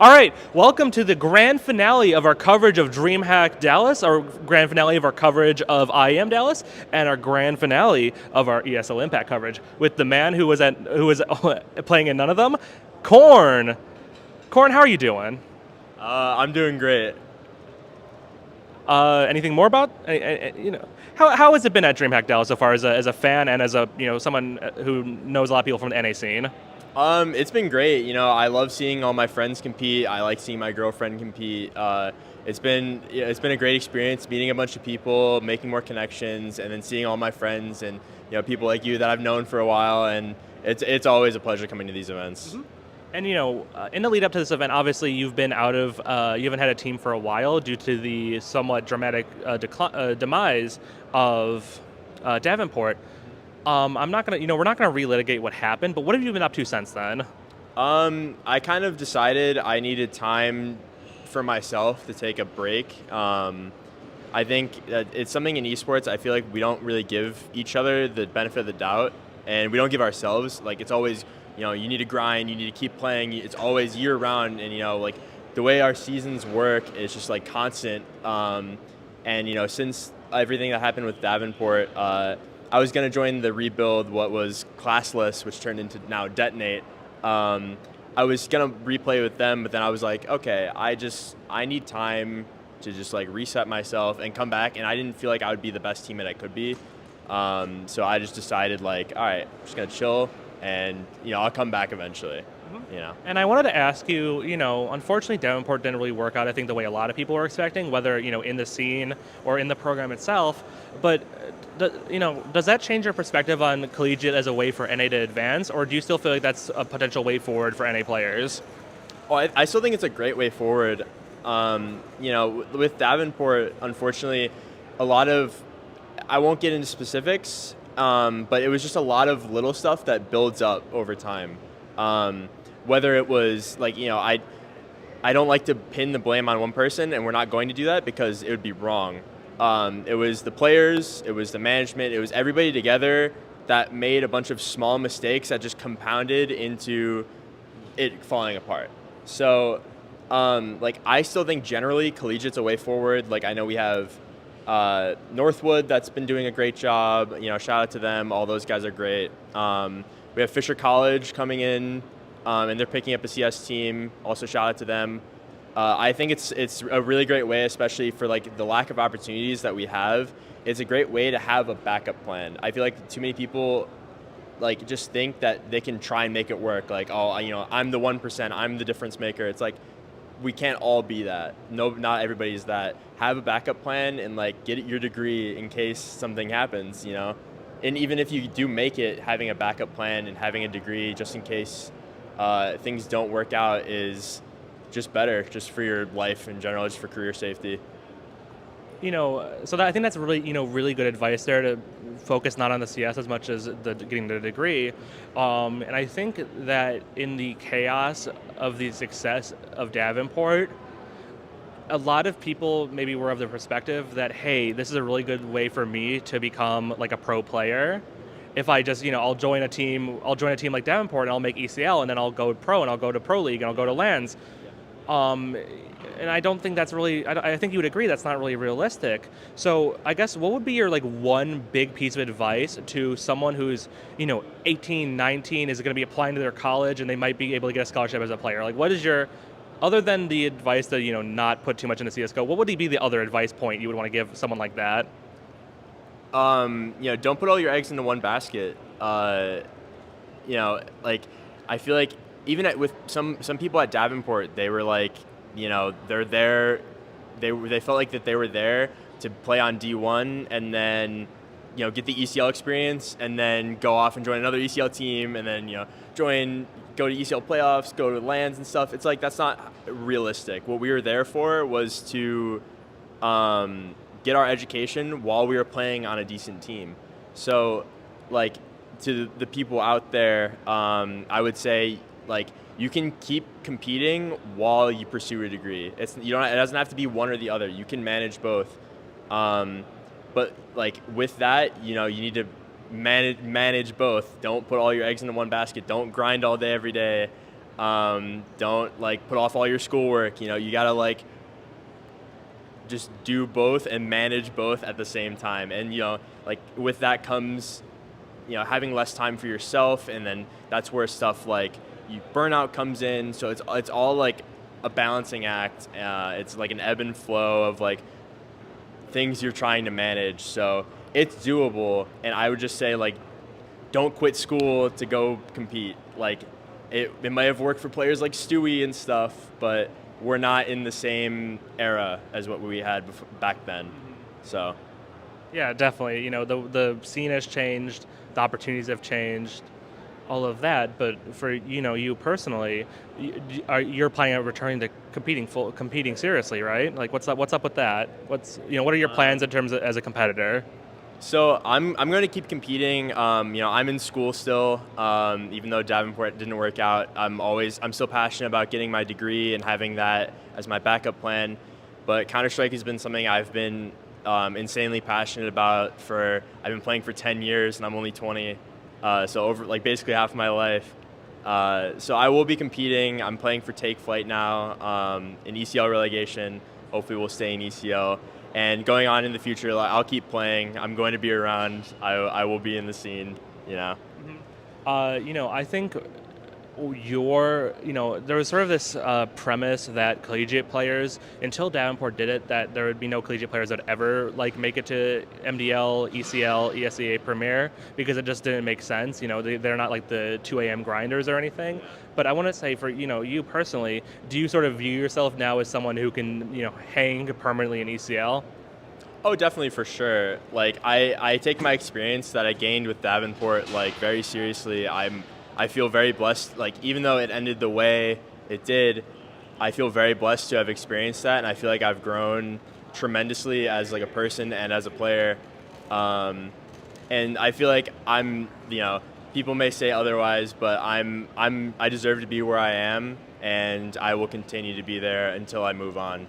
All right, welcome to the grand finale of our coverage of DreamHack Dallas, our grand finale of our coverage of I Am Dallas, and our grand finale of our ESL Impact coverage with the man who was playing in none of them, Corn. Corn, how are you doing? I'm doing great. Anything more about how has it been at DreamHack Dallas so far as a fan and as a someone who knows a lot of people from the NA scene? It's been great. I love seeing all my friends compete. I like seeing my girlfriend compete. It's been a great experience meeting a bunch of people, making more connections, and then seeing all my friends and people like you that I've known for a while. And it's always a pleasure coming to these events. Mm-hmm. And in the lead up to this event, obviously you've been out of you haven't had a team for a while due to the somewhat dramatic demise of Davenport. I'm not gonna, we're not gonna relitigate what happened, but what have you been up to since then? I kind of decided I needed time for myself to take a break. I think that it's something in esports. I feel like we don't really give each other the benefit of the doubt, and we don't give ourselves. Like it's always, you need to grind, you need to keep playing. It's always year round, and like the way our seasons work is just like constant. And since everything that happened with Davenport, I was gonna join the rebuild, what was Classless, which turned into now Detonate. I was gonna replay with them, but then I was like, okay, I need time to just like reset myself and come back, and I didn't feel like I would be the best teammate I could be. So I just decided like, all right, I'm just gonna chill, and I'll come back eventually. And I wanted to ask you, unfortunately Davenport didn't really work out, I think, the way a lot of people were expecting, whether, in the scene or in the program itself. But, does that change your perspective on Collegiate as a way for NA to advance, or do you still feel like that's a potential way forward for NA players? Oh, I still think it's a great way forward. With Davenport, unfortunately, I won't get into specifics, but it was just a lot of little stuff that builds up over time. Whether it was like, I don't like to pin the blame on one person, and we're not going to do that because it would be wrong. It was the players, it was the management, it was everybody together that made a bunch of small mistakes that just compounded into it falling apart. So, I still think generally Collegiate's a way forward. Like, I know we have Northwood that's been doing a great job. Shout out to them. All those guys are great. We have Fisher College coming in, and they're picking up a CS team. Also, shout out to them. I think it's a really great way, especially for like the lack of opportunities that we have. It's a great way to have a backup plan. I feel like too many people like just think that they can try and make it work. Like, oh, I'm the 1%, I'm the difference maker. It's like we can't all be that. No, not everybody's that. Have a backup plan and like get your degree in case something happens. And even if you do make it, having a backup plan and having a degree just in case things don't work out is just better, just for your life in general, just for career safety. I think that's really, really good advice there, to focus not on the CS as much as getting the degree. And I think that in the chaos of the success of Davenport, a lot of people maybe were of the perspective that, hey, this is a really good way for me to become like a pro player. If I just, I'll join a team like Davenport, and I'll make ECL, and then I'll go pro, and I'll go to Pro League, and I'll go to LANs. And I don't think that's really, I think you would agree that's not really realistic. So I guess what would be your like one big piece of advice to someone who's, 18, 19, is going to be applying to their college, and they might be able to get a scholarship as a player? Like, what is your, other than the advice to, not put too much into CSGO, what would be the other advice point you would want to give someone like that? Don't put all your eggs into one basket. I feel like even with some people at Davenport, they were like, they're there. They felt like that they were there to play on D1 and then, get the ECL experience and then go off and join another ECL team and then, go to ECL playoffs, go to LANs and stuff. It's like, that's not realistic. What we were there for was to get our education while we were playing on a decent team. So, like, to the people out there, I would say, like, you can keep competing while you pursue a degree. It doesn't have to be one or the other. You can manage both. But like with that, you need to manage both. Don't put all your eggs into one basket. Don't grind all day every day. Don't like put off all your schoolwork. You gotta like just do both and manage both at the same time. And like with that comes having less time for yourself, and then that's where stuff like burnout comes in. So it's all like a balancing act. It's like an ebb and flow of like things you're trying to manage. So it's doable, and I would just say like don't quit school to go compete. Like it might have worked for players like Stewie and stuff, but we're not in the same era as what we had back then. So Yeah, definitely. The scene has changed, the opportunities have changed, all of that. But for you personally, you're planning on returning to competing seriously, right? Like, what's up with that? What are your plans in terms of as a competitor? So I'm going to keep competing. I'm in school still. Even though Davenport didn't work out, I'm still passionate about getting my degree and having that as my backup plan. But Counter-Strike has been something I've been insanely passionate about. I've been playing for 10 years and I'm only 20, so over like basically half my life. So I will be competing. I'm playing for Take Flight now in ECL relegation. Hopefully we'll stay in ECL. And going on in the future, I'll keep playing. I'm going to be around. I will be in the scene. I think there was sort of this premise that collegiate players, until Davenport did it, that there would be no collegiate players that ever like make it to MDL, ECL, ESEA Premier, because it just didn't make sense. They're not like the 2 a.m. grinders or anything. But I want to say for you personally, do you sort of view yourself now as someone who can hang permanently in ECL? Oh, definitely, for sure. Like I take my experience that I gained with Davenport like very seriously. I feel very blessed. Like even though it ended the way it did, I feel very blessed to have experienced that, and I feel like I've grown tremendously as like a person and as a player. And I feel like people may say otherwise, but I deserve to be where I am, and I will continue to be there until I move on.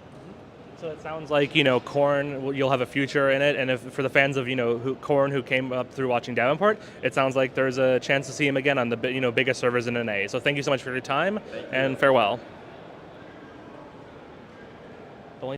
So it sounds like Corn, you'll have a future in it, and if for the fans of Corn who came up through watching Davenport, it sounds like there's a chance to see him again on the biggest servers in NA. So thank you so much for your time, and farewell.